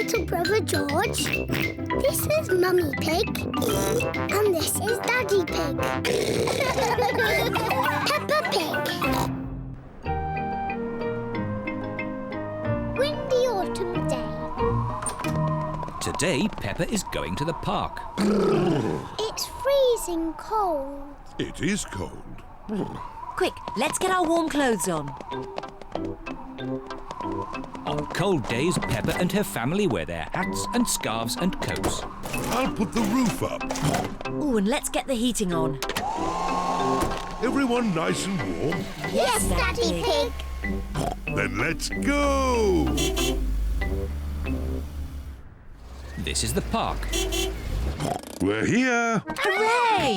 little brother George. This is Mummy Pig. And this is Daddy Pig. Peppa Pig. Windy autumn day. Today, Peppa is going to the park. It's freezing cold. It is cold. Quick, let's get our warm clothes on. On cold days, Peppa and her family wear their hats and scarves and coats. I'll put the roof up. Oh, and let's get the heating on. Everyone nice and warm? Yes, Daddy Pig. Then let's go! This is the park. We're here! Hooray!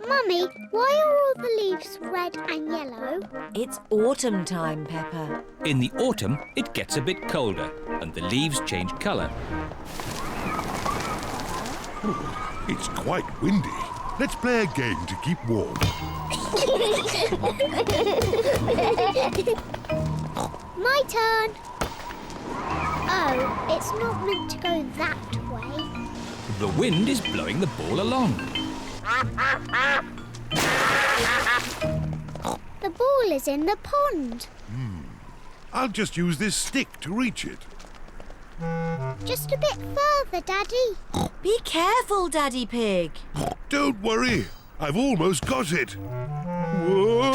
Mummy, why are all the leaves red and yellow? It's autumn time, Peppa. In the autumn, it gets a bit colder and the leaves change colour. It's quite windy. Let's play a game to keep warm. My turn. Oh, it's not meant to go that way. The wind is blowing the ball along. The ball is in the pond. I'll just use this stick to reach it. Just a bit further, Daddy. Be careful, Daddy Pig. Don't worry, I've almost got it. Whoa!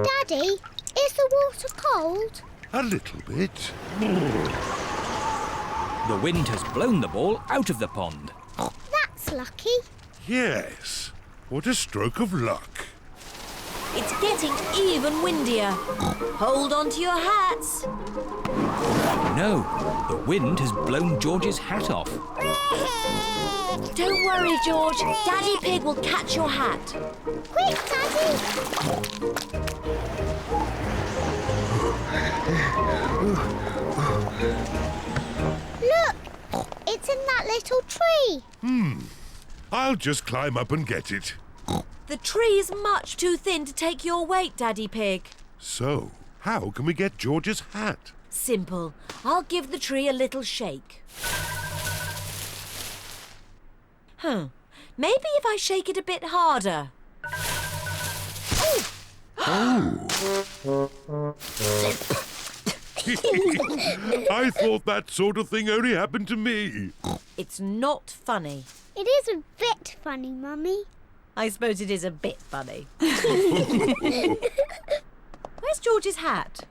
Daddy, is the water cold? A little bit. The wind has blown the ball out of the pond. That's lucky. Yes. What a stroke of luck. It's getting even windier. Hold on to your hats. No, the wind has blown George's hat off. Don't worry, George. Daddy Pig will catch your hat. Quick, Daddy. Look, it's in that little tree. I'll just climb up and get it. The tree is much too thin to take your weight, Daddy Pig. So, how can we get George's hat? Simple. I'll give the tree a little shake. Maybe if I shake it a bit harder. I thought that sort of thing only happened to me. It's not funny. It is a bit funny, Mummy. I suppose it is a bit funny. Where's George's hat?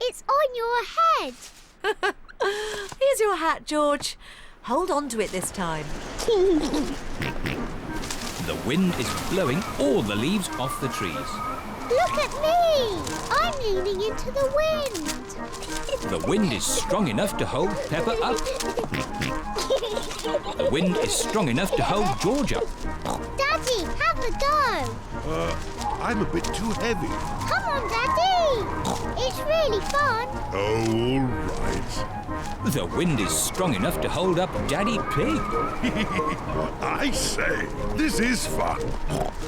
It's on your head. Here's your hat, George. Hold on to it this time. The wind is blowing all the leaves off the trees. Look at me. I'm leaning into the wind. The wind is strong enough to hold Peppa up. The wind is strong enough to hold George up. Daddy, have a go. I'm a bit too heavy. Come on, Daddy. It's really fun. Oh, all right. The wind is strong enough to hold up Daddy Pig. I say, this is fun.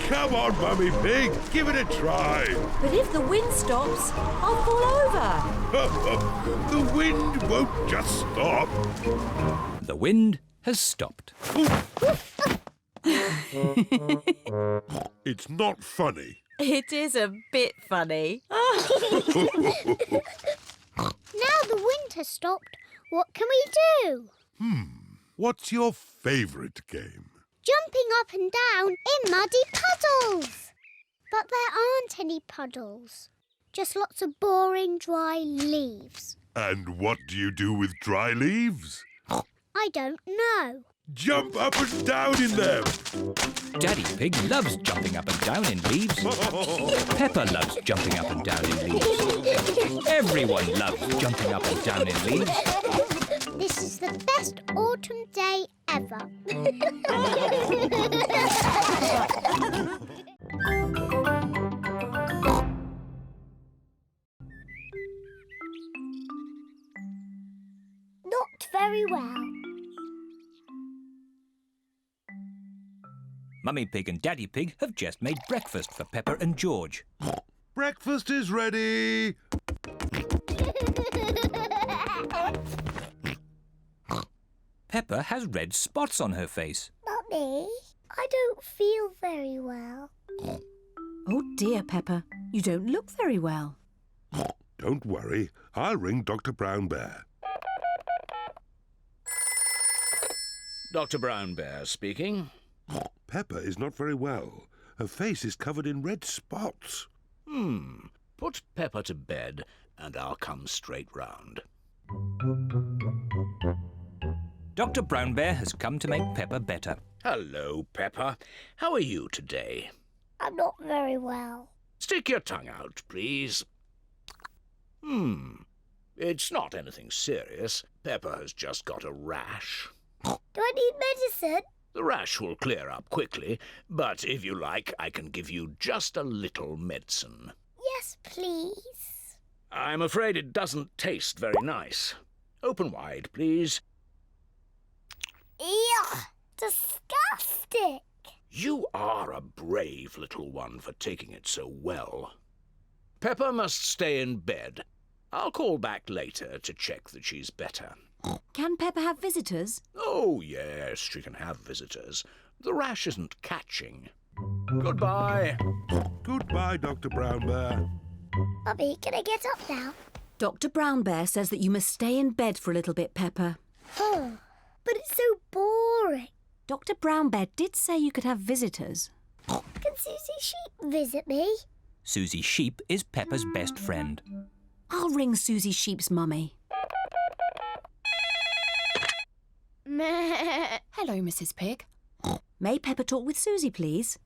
Come on, Mummy Pig, give it a try. But if the wind stops, I'll fall over. The wind won't just stop. The wind has stopped. It's not funny. It is a bit funny. Now the wind has stopped. What can we do? What's your favourite game? Jumping up and down in muddy puddles. But there aren't any puddles. Just lots of boring, dry leaves. And what do you do with dry leaves? I don't know. Jump up and down in them. Daddy Pig loves jumping up and down in leaves. Peppa loves jumping up and down in leaves. Everyone loves jumping up and down in leaves. This is the best autumn day ever. Not very well. Mummy Pig and Daddy Pig have just made breakfast for Peppa and George. Breakfast is ready. Peppa has red spots on her face. Mummy, I don't feel very well. Oh dear, Peppa. You don't look very well. Don't worry. I'll ring Dr. Brown Bear. Dr. Brown Bear speaking. Peppa is not very well. Her face is covered in red spots. Put Peppa to bed and I'll come straight round. Dr. Brown Bear has come to make Peppa better. Hello, Peppa. How are you today? I'm not very well. Stick your tongue out, please. It's not anything serious. Peppa has just got a rash. Do I need medicine? The rash will clear up quickly, but if you like, I can give you just a little medicine. Yes, please. I'm afraid it doesn't taste very nice. Open wide, please. Ew! Disgusting! You are a brave little one for taking it so well. Peppa must stay in bed. I'll call back later to check that she's better. Can Peppa have visitors? Oh, yes, she can have visitors. The rash isn't catching. Goodbye. Goodbye, Dr. Brown Bear. Mummy, can I get up now? Dr. Brown Bear says that you must stay in bed for a little bit, Peppa. Oh, but it's so boring. Dr. Brown Bear did say you could have visitors. Can Susie Sheep visit me? Susie Sheep is Peppa's best friend. I'll ring Susie Sheep's mummy. Hello, Mrs. Pig. May Peppa talk with Susie, please?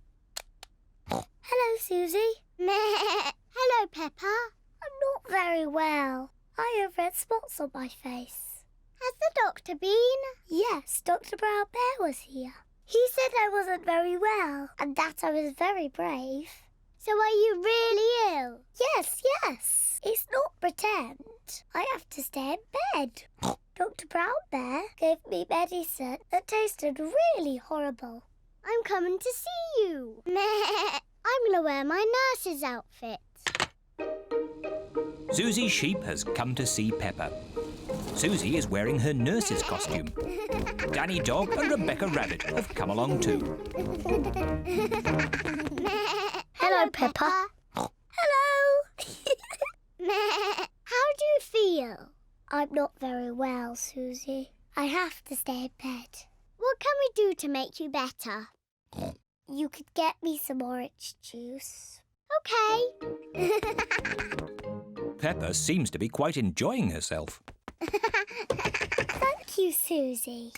Hello, Susie. Hello, Peppa. I'm not very well. I have red spots on my face. Has the doctor been? Yes, Dr. Brown Bear was here. He said I wasn't very well and that I was very brave. So are you really ill? Yes. It's not pretend. I have to stay in bed. Dr. Brown Bear gave me medicine that tasted really horrible. I'm coming to see you. I'm going to wear my nurse's outfit. Susie Sheep has come to see Peppa. Susie is wearing her nurse's costume. Danny Dog and Rebecca Rabbit have come along too. Hello, Peppa. Hello. How do you feel? I'm not very well, Susie. I have to stay in bed. What can we do to make you better? You could get me some orange juice. OK. Peppa seems to be quite enjoying herself. Thank you, Susie.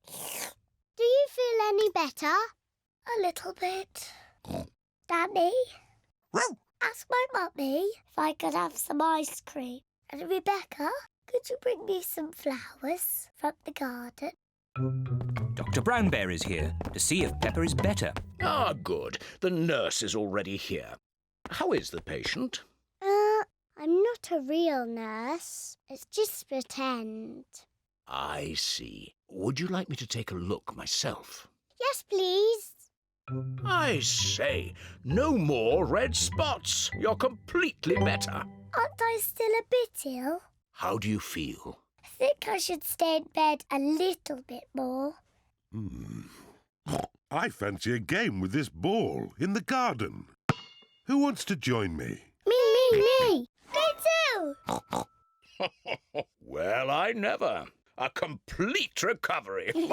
Do you feel any better? A little bit. Danny? Ask my mummy if I could have some ice cream. And Rebecca, could you bring me some flowers from the garden? Dr. Brown Bear is here to see if Peppa is better. Ah, good. The nurse is already here. How is the patient? I'm not a real nurse. It's just pretend. I see. Would you like me to take a look myself? Yes, please. I say, no more red spots. You're completely better. Aren't I still a bit ill? How do you feel? I think I should stay in bed a little bit more. I fancy a game with this ball in the garden. Who wants to join me? Me! Me too! Well, I never. A complete recovery. The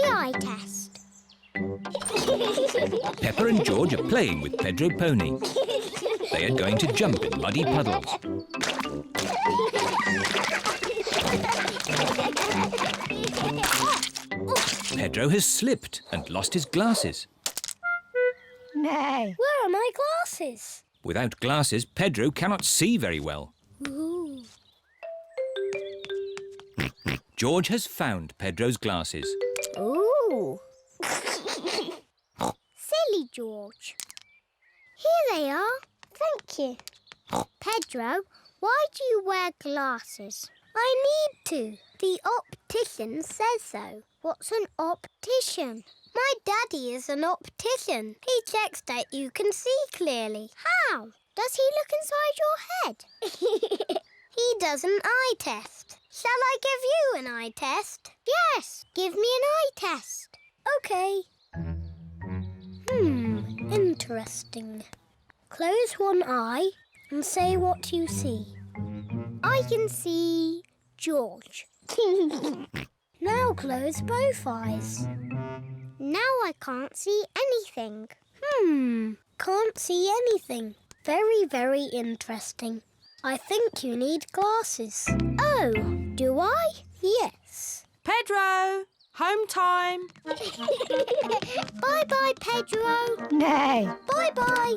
eye test. Peppa and George are playing with Pedro Pony. They are going to jump in muddy puddles. Pedro has slipped and lost his glasses. Where are my glasses? Without glasses, Pedro cannot see very well. Ooh. George has found Pedro's glasses. Ooh. Silly George. Here they are. Thank you. Pedro, why do you wear glasses? I need to. The optician says so. What's an optician? My daddy is an optician. He checks that you can see clearly. How? Does he look inside your head? He does an eye test. Shall I give you an eye test? Yes, give me an eye test. OK. Interesting. Close one eye and say what you see. I can see George. Now close both eyes. Now I can't see anything. Can't see anything. Very, very interesting. I think you need glasses. Oh, do I? Yes. Pedro, home time. Bye-bye, Pedro. No. Bye-bye.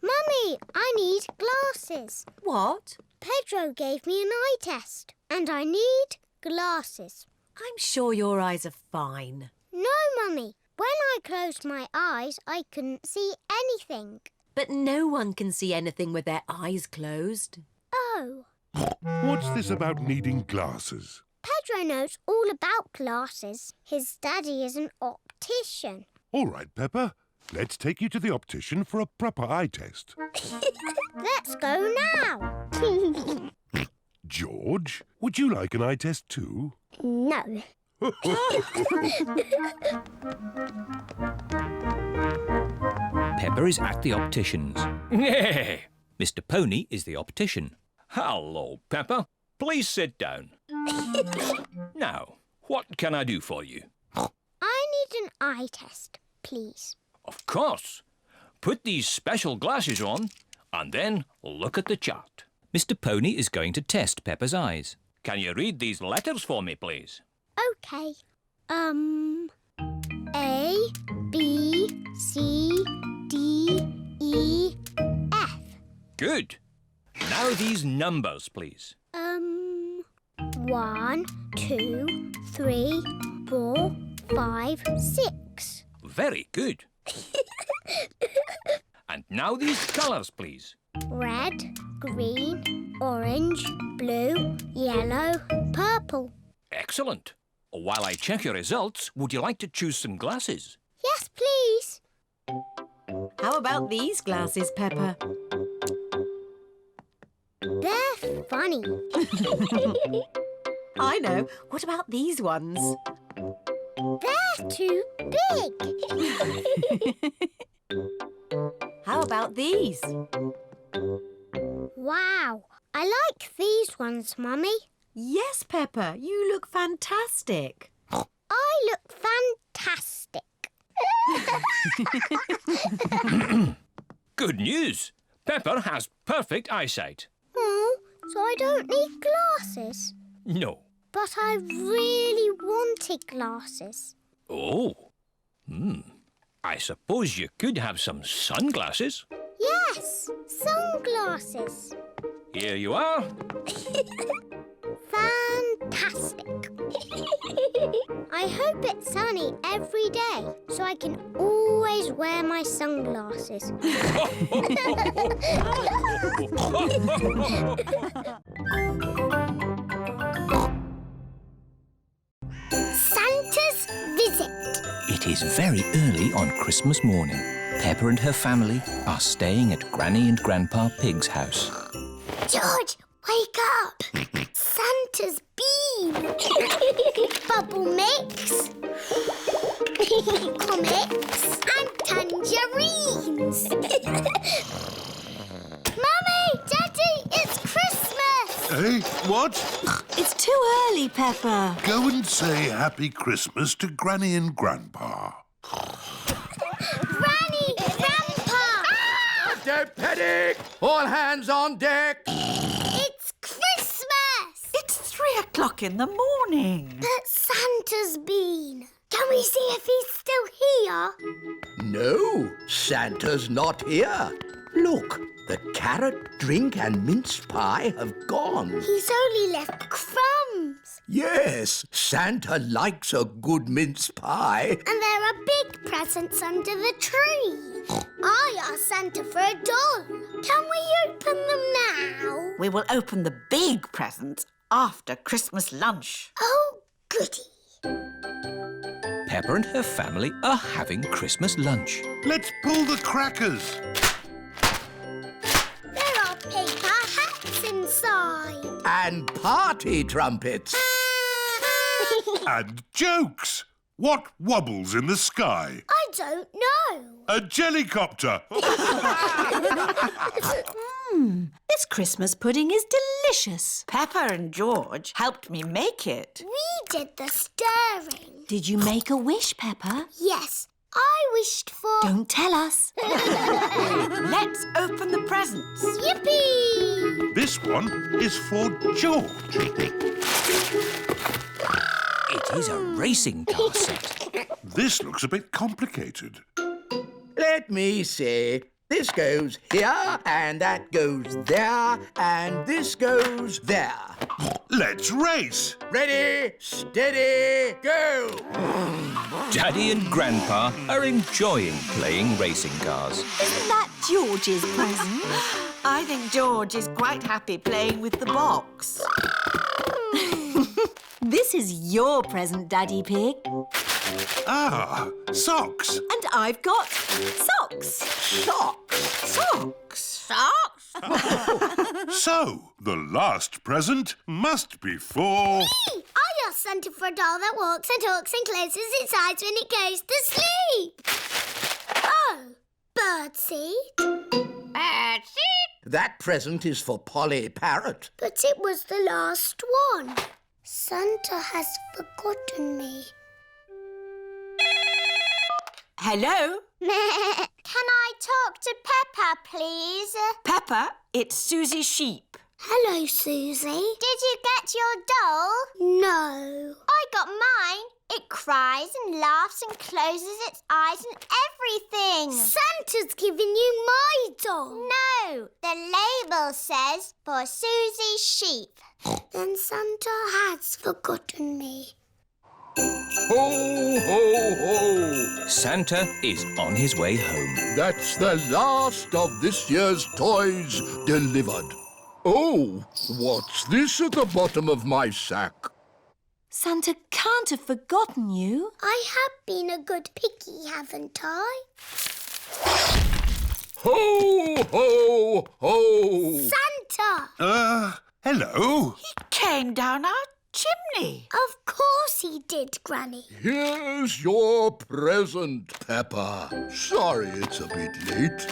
Mummy, I need glasses. What? Pedro gave me an eye test and I need glasses. I'm sure your eyes are fine. No, Mummy. When I closed my eyes, I couldn't see anything. But no one can see anything with their eyes closed. Oh. What's this about needing glasses? Pedro knows all about glasses. His daddy is an optician. All right, Peppa. Let's take you to the optician for a proper eye test. Let's go now. George, would you like an eye test too? No. Peppa is at the optician's. Mr. Pony is the optician. Hello, Peppa. Please sit down. Now, what can I do for you? I need an eye test, please. Of course. Put these special glasses on and then look at the chart. Mr. Pony is going to test Peppa's eyes. Can you read these letters for me, please? OK. A, B, C, D, E, F. Good. Now these numbers, please. 1, 2, 3, 4, 5, 6. Very good. And now these colours, please. Red, green, orange, blue, yellow, purple. Excellent. While I check your results, would you like to choose some glasses? Yes, please. How about these glasses, Peppa? They're funny. I know. What about these ones? They're too big. How about these? Wow, I like these ones, Mummy. Yes, Peppa, you look fantastic. I look fantastic. Good news. Peppa has perfect eyesight. Oh, so I don't need glasses. No. But I really wanted glasses. Oh. I suppose you could have some sunglasses. Yes, sunglasses. Here you are. Fantastic. I hope it's sunny every day so I can always wear my sunglasses. Santa's visit. It is very early on Christmas morning. Peppa and her family are staying at Granny and Grandpa Pig's house. George, wake up! Santa's bean! Bubble mix! Comics and tangerines! Mummy! Daddy! It's Christmas! Hey, what? It's too early, Peppa. Go and say Happy Christmas to Granny and Grandpa. Granny! Grandpa! Don't panic! All hands on deck! It's Christmas! It's 3 o'clock in the morning. But Santa's been. Can we see if he's still here? No, Santa's not here. Look, the carrot, drink and mince pie have gone. He's only left crumbs. Yes, Santa likes a good mince pie. And there are big presents under the tree. I asked Santa for a doll, Can we open them now? We will open the big presents after Christmas lunch. Oh, goody. Peppa and her family are having Christmas lunch. Let's pull the crackers. There are paper hats inside. And party trumpets. And jokes. What wobbles in the sky? I don't know. A jellycopter. This Christmas pudding is delicious. Peppa and George helped me make it. We did the stirring. Did you make a wish, Peppa? Yes, I wished for... Don't tell us. Let's open the presents. Yippee! This one is for George. It is a racing car set. This looks a bit complicated. Let me see. This goes here, and that goes there, and this goes there. Let's race. Ready, steady, go! Daddy and Grandpa are enjoying playing racing cars. Isn't that George's present? I think George is quite happy playing with the box. This is your present, Daddy Pig. Ah, socks. And I've got socks. Socks! Socks. Socks? So, the last present must be for... I asked Santa for a doll that walks and talks and closes its eyes when it goes to sleep. Oh, birdseed. That present is for Polly Parrot. But it was the last one. Santa has forgotten me. Hello? Can I talk to Peppa, please? Peppa, it's Susie Sheep. Hello, Susie. Did you get your doll? No. I got mine. It cries and laughs and closes its eyes and everything. Santa's given you my doll. No, the label says for Susie Sheep. Then Santa has forgotten me. Ho, ho, ho! Santa is on his way home. That's the last of this year's toys delivered. Oh, what's this at the bottom of my sack? Santa can't have forgotten you. I have been a good piggy, haven't I? Ho, ho, ho! Santa! Hello. He came down our chimney. Of course he did, Granny. Here's your present, Peppa. Sorry it's a bit late.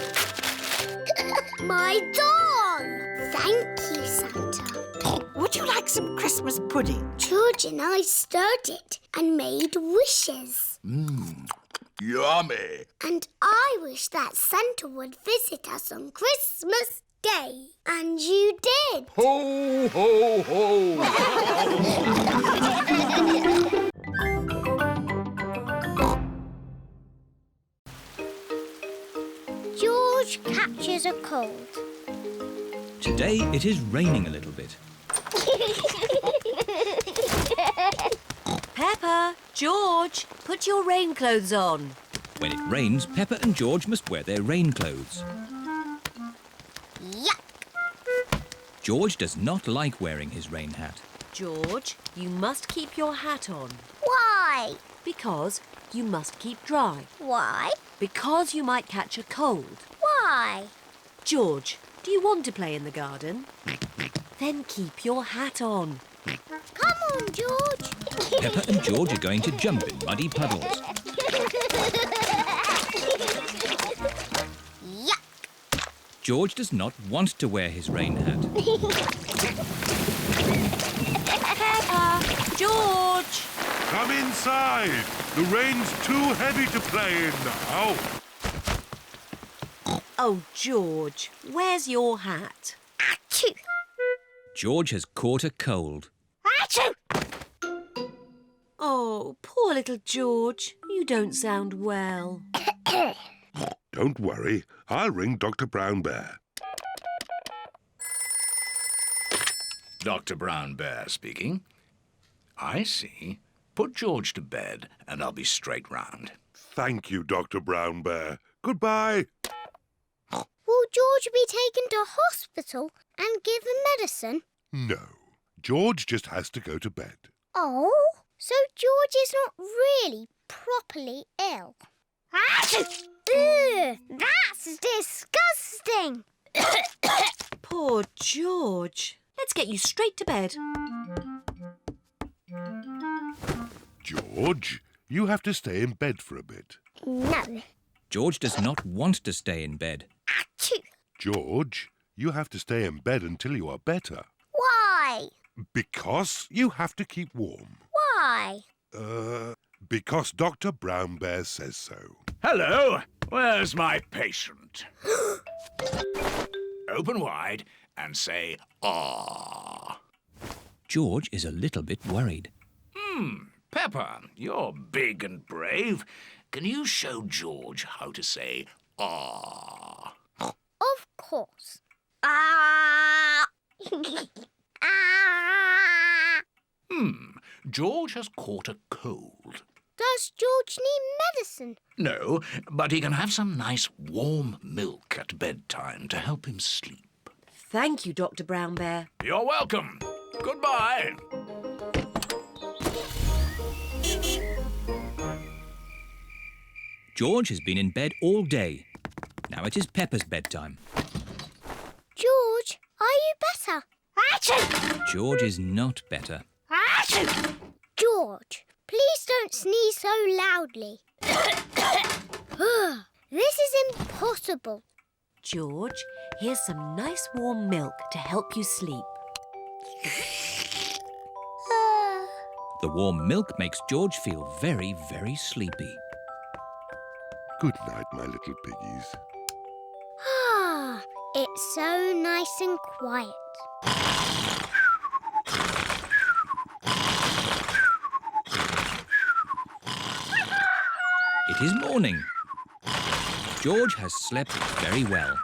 My doll! Thank you, Santa. Would you like some Christmas pudding? George and I stirred it and made wishes. Yummy. And I wish that Santa would visit us on Christmas Day. And you did. Ho, ho, ho! George catches a cold. Today it is raining a little bit. Peppa, George, put your rain clothes on. When it rains, Peppa and George must wear their rain clothes. Yuck! George does not like wearing his rain hat. George, you must keep your hat on. Why? Because you must keep dry. Why? Because you might catch a cold. Why? George, do you want to play in the garden? Then keep your hat on. Come on, George. Peppa and George are going to jump in muddy puddles. Yuck! George does not want to wear his rain hat. Peppa, George! Come inside. The rain's too heavy to play in now. Oh, George, where's your hat? Achoo! George has caught a cold. Achoo! Oh, poor little George. You don't sound well. Don't worry. I'll ring Dr. Brown Bear. Dr. Brown Bear speaking. I see. Put George to bed and I'll be straight round. Thank you, Dr. Brown Bear. Goodbye. Will George be taken to hospital and given medicine? No. George just has to go to bed. Oh, so George is not really properly ill. Ugh, that's disgusting. Poor George. Let's get you straight to bed. George, you have to stay in bed for a bit. No. George does not want to stay in bed. Achoo. George, you have to stay in bed until you are better. Why? Because you have to keep warm. Why? Because Dr. Brown Bear says so. Hello, where's my patient? Open wide and say, "Ah." George is a little bit worried. Peppa, you're big and brave. Can you show George how to say, "Ah"? Of course. Ah! Ah! George has caught a cold. Does George need medicine? No, but he can have some nice warm milk at bedtime to help him sleep. Thank you, Dr. Brown Bear. You're welcome. Goodbye. George has been in bed all day. Now it is Peppa's bedtime. George, are you better? Achoo! George is not better. Achoo! George, please don't sneeze so loudly. This is impossible. George, here's some nice warm milk to help you sleep. The warm milk makes George feel very, very sleepy. Good night, my little piggies. It's so nice and quiet. It is morning. George has slept very well.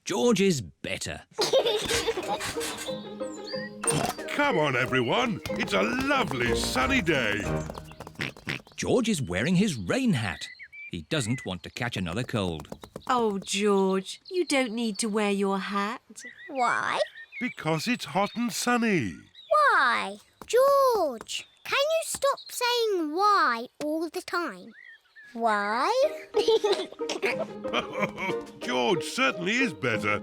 George is better. Come on, everyone. It's a lovely sunny day. George is wearing his rain hat. He doesn't want to catch another cold. Oh, George, you don't need to wear your hat. Why? Because it's hot and sunny. Why? George, can you stop saying why all the time? Why? George certainly is better.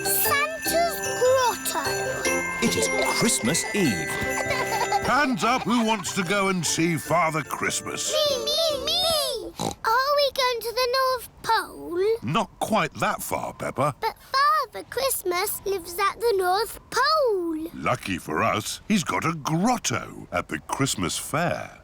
Santa's grotto. It is Christmas Eve. Hands up who wants to go and see Father Christmas. Me. Are we going to the North Pole? Not quite that far, Peppa. But Father Christmas lives at the North Pole. Lucky for us, he's got a grotto at the Christmas fair.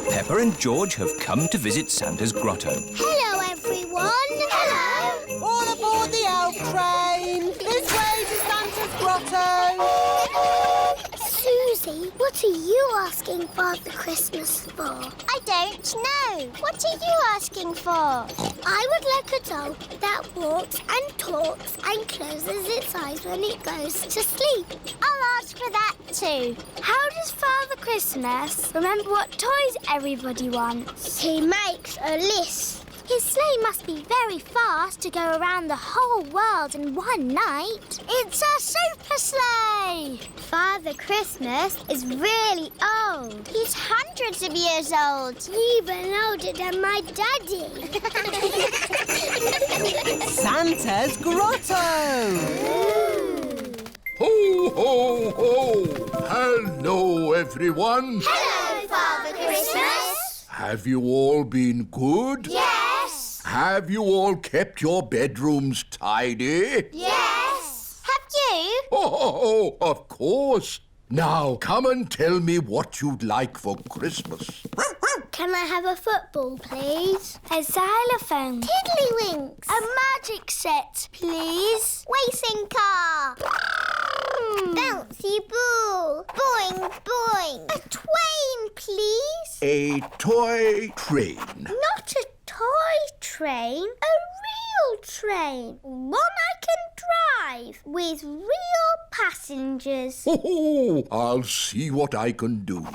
Peppa and George have come to visit Santa's grotto. Hello, everyone. Hello. All aboard the elf train. This way to Santa's grotto. Susie, what are you asking Father Christmas for? I don't know. What are you asking for? I would like a doll that walks and talks and closes its eyes when it goes to sleep. I'll ask for that too. How does Father Christmas remember what toys everybody wants? He makes a list. His sleigh must be very fast to go around the whole world in one night. It's a super sleigh! Father Christmas is really old. He's hundreds of years old. Even older than my daddy. Santa's grotto. Ho, ho, ho! Hello, everyone. Hello, Father Christmas. Have you all been good? Yes. Have you all kept your bedrooms tidy? Yes. Have you? Oh, of course. Now, come and tell me what you'd like for Christmas. Can I have a football, please? A xylophone. Tiddlywinks. A magic set, please. Racing car. Bouncy ball. Boing, boing. A twain, please. A toy train. Not a toy train. train, a real train. One I can drive with real passengers. Oh, I'll see what I can do.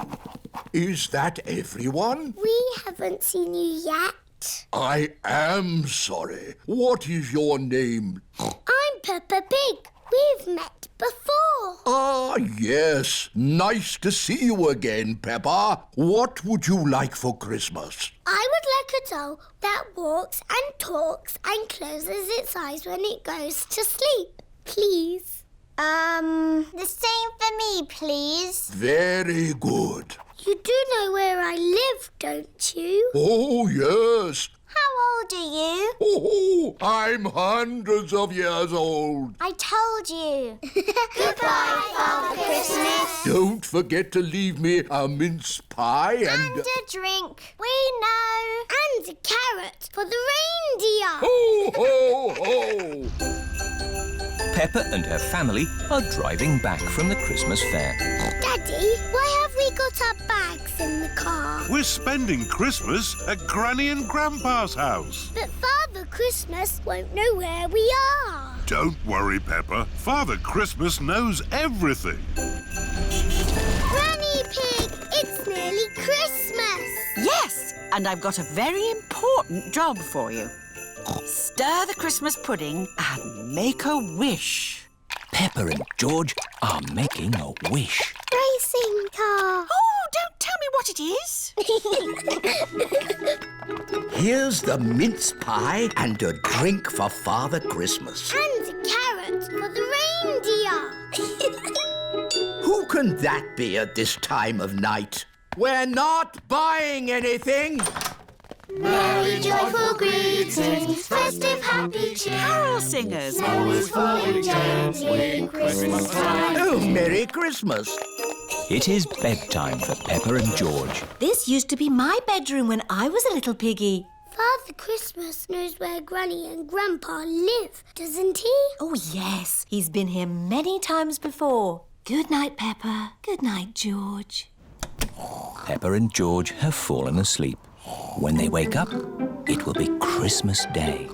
Is that everyone? We haven't seen you yet. I am sorry. What is your name? I'm Peppa Pig. We've met before. Ah, yes. Nice to see you again, Peppa. What would you like for Christmas? I would like a doll that walks and talks and closes its eyes when it goes to sleep, please. The same for me, please. Very good. You do know where I live, don't you? Oh, yes. How old are you? Oh, I'm hundreds of years old. I told you. Goodbye, Father Christmas. Don't forget to leave me a mince pie And a drink. We know. And a carrot for the reindeer. Ho, ho, ho! Peppa and her family are driving back from the Christmas fair. Daddy, why have we got our bags in the car? We're spending Christmas at Granny and Grandpa's house. But Father Christmas won't know where we are. Don't worry, Peppa. Father Christmas knows everything. Granny Pig, it's nearly Christmas. Yes, and I've got a very important job for you. Stir the Christmas pudding and make a wish. Peppa and George are making a wish. Racing car. Oh, don't tell me what it is. Here's the mince pie and a drink for Father Christmas. And a carrot for the reindeer. Who can that be at this time of night? We're not buying anything. Merry joyful greetings, festive happy cheer. Carol singers. Always falling gently, Christmas time. Oh, Merry Christmas. It is bedtime for Peppa and George. This used to be my bedroom when I was a little piggy. Father Christmas knows where Granny and Grandpa live, doesn't he? Oh, yes. He's been here many times before. Good night, Peppa. Good night, George. Peppa and George have fallen asleep. When they wake up, it will be Christmas Day.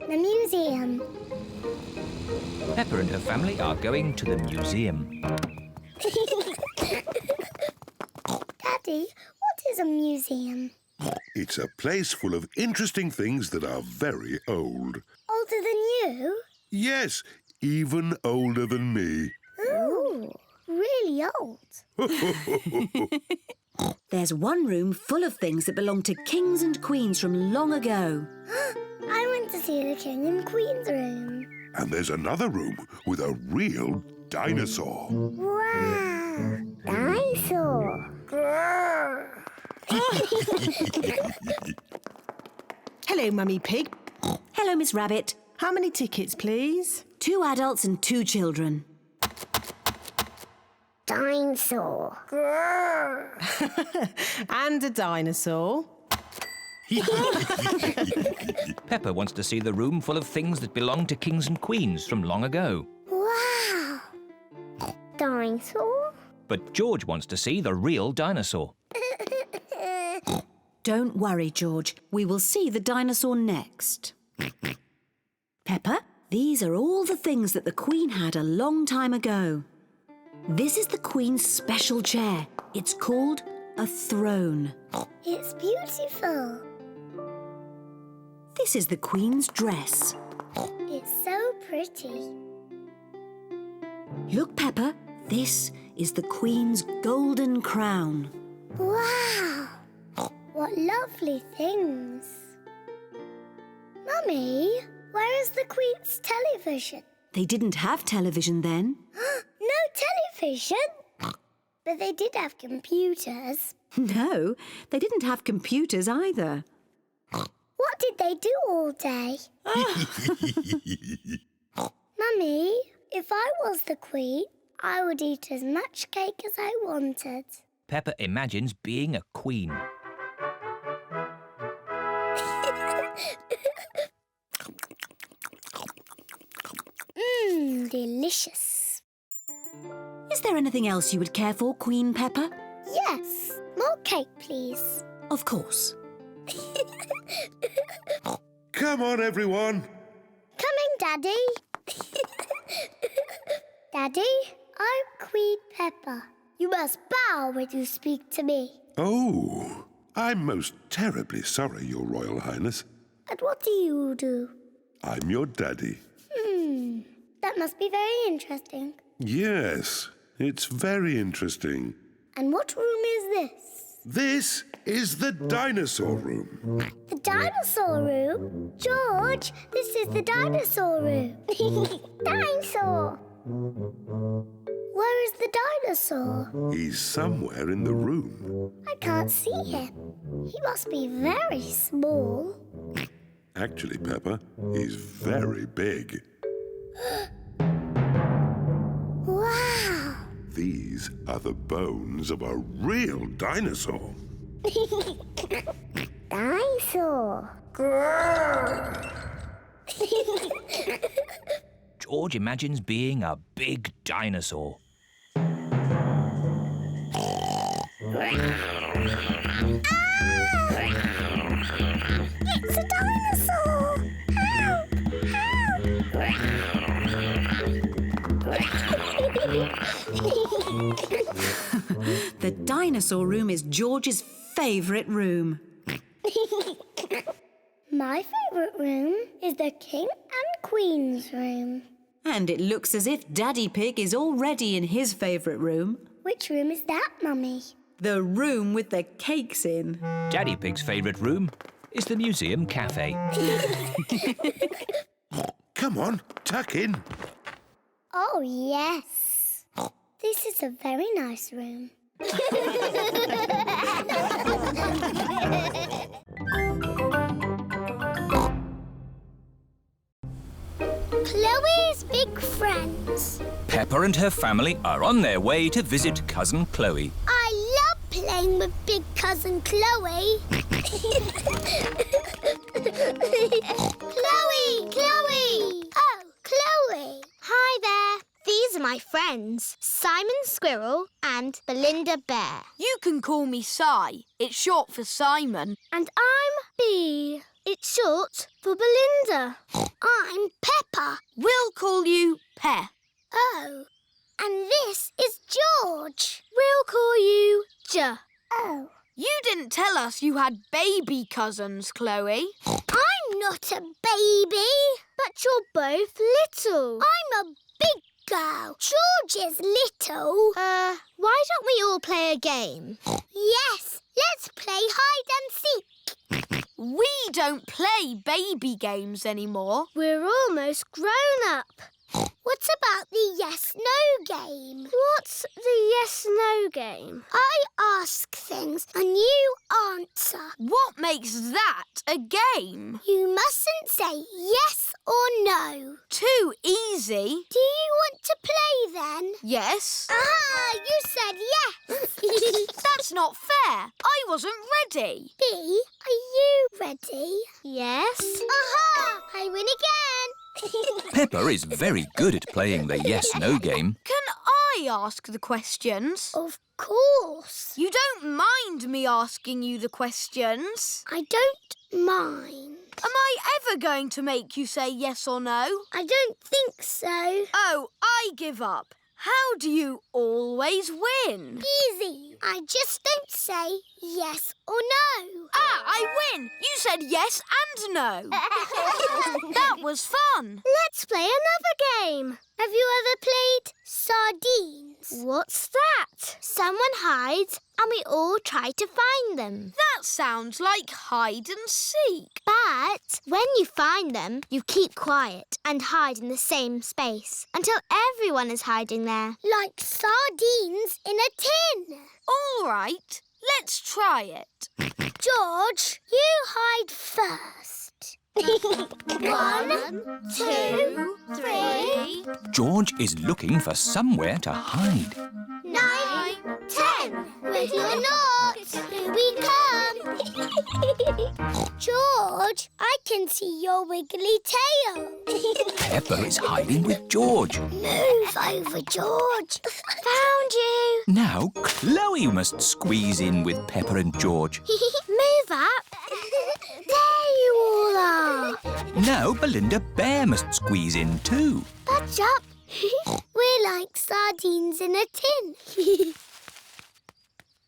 The museum. Peppa and her family are going to the museum. Daddy, what is a museum? It's a place full of interesting things that are very old. Older than you? Yes, even older than me. Ooh, really old. There's one room full of things that belong to kings and queens from long ago. I want to see the King and Queen's room. And there's another room with a real dinosaur. Wow! Dinosaur! Grrr. Hello, Mummy Pig. Hello, Miss Rabbit. How many tickets, please? 2 adults and 2 children. Dinosaur! Grrr. And a dinosaur. Peppa wants to see the room full of things that belong to kings and queens from long ago. Wow! Dinosaur? But George wants to see the real dinosaur. Don't worry, George. We will see the dinosaur next. Peppa, these are all the things that the Queen had a long time ago. This is the Queen's special chair. It's called a throne. It's beautiful. This is the Queen's dress. It's so pretty. Look, Peppa, this is the Queen's golden crown. Wow! What lovely things. Mummy, where is the Queen's television? They didn't have television then. No television? But they did have computers. No, they didn't have computers either. What did they do all day? Mummy, if I was the Queen, I would eat as much cake as I wanted. Peppa imagines being a queen. Delicious. Is there anything else you would care for, Queen Peppa? Yes. More cake, please. Of course. Come on, everyone. Coming, Daddy. Daddy, I'm Queen Peppa. You must bow when you speak to me. Oh, I'm most terribly sorry, Your Royal Highness. And what do you do? I'm your daddy. That must be very interesting. Yes, it's very interesting. And what room is this? This is the dinosaur room. The dinosaur room? George, this is the dinosaur room. Dinosaur! Where is the dinosaur? He's somewhere in the room. I can't see him. He must be very small. Actually, Peppa, he's very big. Wow! These are the bones of a real dinosaur. Dinosaur! George imagines being a big dinosaur. It's a dinosaur! Help! The dinosaur room is George's favourite room. My favourite room is the King and Queen's room. And it looks as if Daddy Pig is already in his favourite room. Which room is that, Mummy? The room with the cakes in. Daddy Pig's favourite room is the museum cafe. Come on, tuck in. Oh, yes. This is a very nice room. Chloe's big friends. Peppa and her family are on their way to visit Cousin Chloe. I love playing with big cousin Chloe. Chloe! Oh, Chloe. Hi there. These are my friends, Simon Squirrel and Belinda Bear. You can call me Si. It's short for Simon. And I'm Bee. It's short for Belinda. I'm Peppa. We'll call you Pe. Oh. And this is George. We'll call you J. Oh. You didn't tell us you had baby cousins, Chloe. I'm not a baby. But you're both little. I'm a big girl. George is little. Why don't we all play a game? Yes, let's play hide and seek. We don't play baby games anymore. We're almost grown up. What about the yes-no game? What's the yes-no game? I ask things and you answer. What makes that a game? You mustn't say yes or no. Too easy. Do you want to play then? Yes. Ah, you said yes. That's not fair. I wasn't ready. Bee, are you ready? Yes. Aha! I win again. Peppa is very good at playing the yes-no game. Can I ask the questions? Of course. You don't mind me asking you the questions? I don't mind. Am I ever going to make you say yes or no? I don't think so. Oh, I give up. How do you always win? Easy. I just don't say yes or no. Ah, I win! You said yes and no. That was fun. Let's play another game. Have you ever played sardines? What's that? Someone hides and we all try to find them. That sounds like hide and seek. But when you find them, you keep quiet and hide in the same space until everyone is hiding there. Like sardines in a tin. All right, let's try it. George, you hide first. 1, 2, 3. George is looking for somewhere to hide. 9, 10. Ready or not, here we come. George, I can see your wiggly tail. Peppa is hiding with George. Move over, George. Found you. Now Chloe must squeeze in with Peppa and George. Move up. There you all are. Now Belinda Bear must squeeze in too. Budge up. We're like sardines in a tin.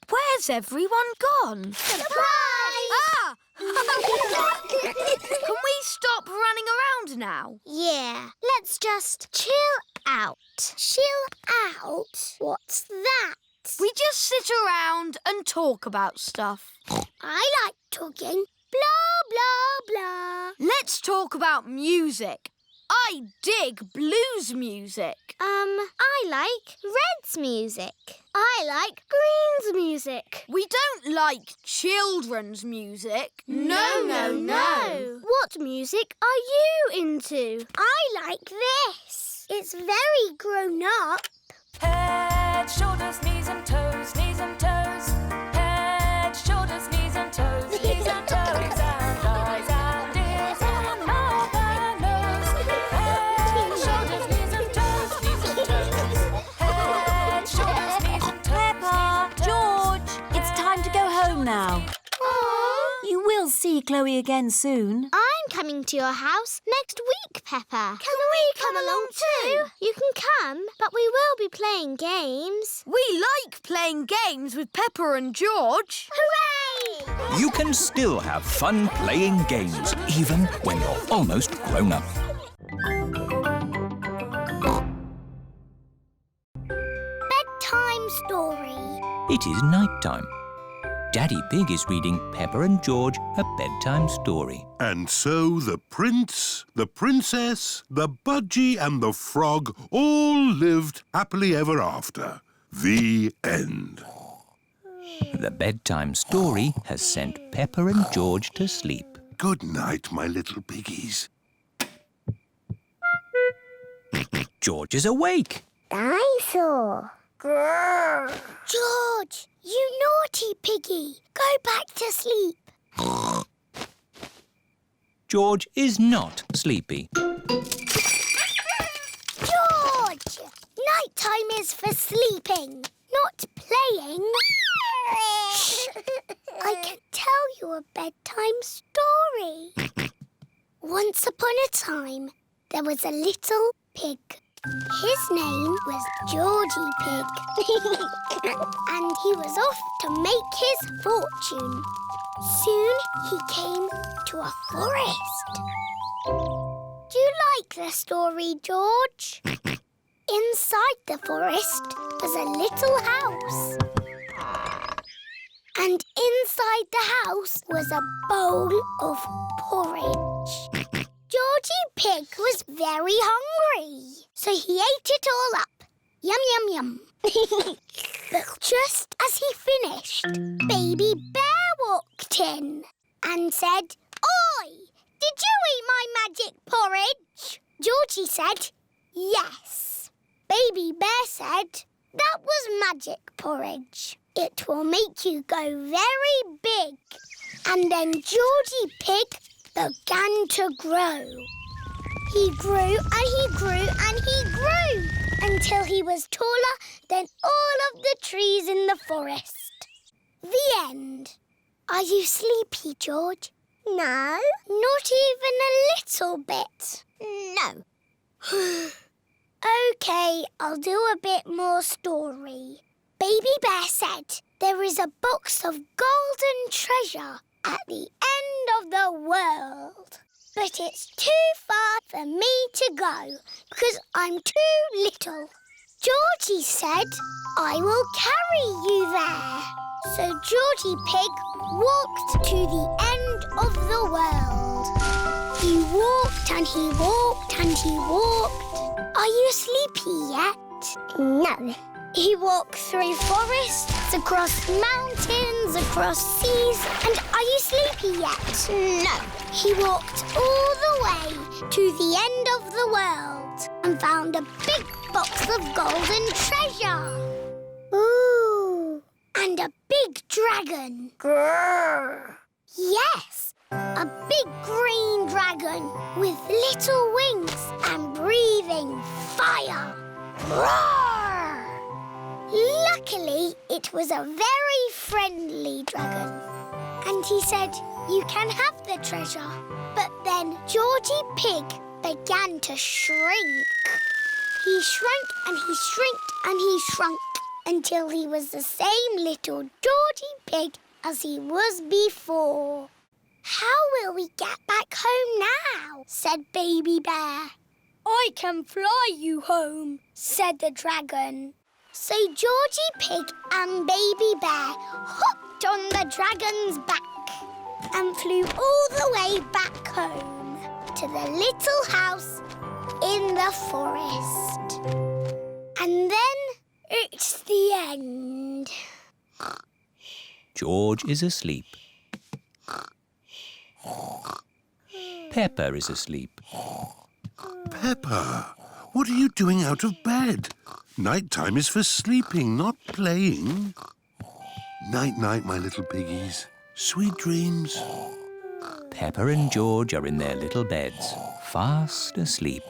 Where's everyone gone? Surprise! Ah! Can we stop running around now? Yeah, let's just chill out. Chill out? What's that? We just sit around and talk about stuff. I like talking. Blah, blah, blah. Let's talk about music. I dig blues music. I like Red's music. I like Green's music. We don't like children's music. No. What music are you into? I like this. It's very grown up. Head, shoulders, knees and toes, knees and toes. Head, shoulders, knees and toes, knees and toes. And eyes and ears and mouth and nose. Head, shoulders, knees and toes, knees and toes. Head, shoulders, knees and toes. Peppa, George, it's time to go home now. You will see Chloe again soon. I'm coming to your house next week, Peppa. Can we come along too? You can come, but we will be playing games. We like playing games with Peppa and George. Hooray! You can still have fun playing games, even when you're almost grown up. Bedtime Story. It is night time. Daddy Pig is reading Peppa and George a bedtime story. And so the prince, the princess, the budgie and the frog all lived happily ever after. The end. The bedtime story has sent Peppa and George to sleep. Good night, my little piggies. George is awake. Dinosaur. Grrr. George, you naughty piggy. Go back to sleep. George is not sleepy. George! Nighttime is for sleeping, not playing. Shh. I can tell you a bedtime story. Once upon a time, there was a little pig. His name was Georgie Pig. And he was off to make his fortune. Soon he came to a forest. Do you like the story, George? Inside the forest was a little house. And inside the house was a bowl of porridge. Georgie Pig was very hungry, so he ate it all up. Yum, yum, yum. But just as he finished, Baby Bear walked in and said, "Oi, did you eat my magic porridge?" Georgie said, "Yes." Baby Bear said, "That was magic porridge. It will make you go very big." And then Georgie Pig began to grow. He grew and he grew and he grew until he was taller than all of the trees in the forest. The end. Are you sleepy, George? No. Not even a little bit? No. OK, I'll do a bit more story. Baby Bear said there is a box of golden treasure at the end of the world. But it's too far for me to go because I'm too little. Georgie said, "I will carry you there." So Georgie Pig walked to the end of the world. He walked and he walked and he walked. Are you sleepy yet? No. He walked through forests, across mountains, across seas, and are you sleepy yet? No. He walked all the way to the end of the world and found a big box of golden treasure. Ooh. And a big dragon. Grrr. Yes, A big green dragon with little wings and breathing fire. Roar! Luckily, it was a very friendly dragon. And he said, "You can have the treasure." But then Georgie Pig began to shrink. He shrank and he shrinked and he shrunk until he was the same little Georgie Pig as he was before. "How will we get back home now?" said Baby Bear. "I can fly you home," said the dragon. So Georgie Pig and Baby Bear hopped on the dragon's back and flew all the way back home to the little house in the forest. And then it's the end. George is asleep. Peppa is asleep. Peppa, what are you doing out of bed? Night-time is for sleeping, not playing. Night-night, my little piggies. Sweet dreams. Peppa and George are in their little beds, fast asleep.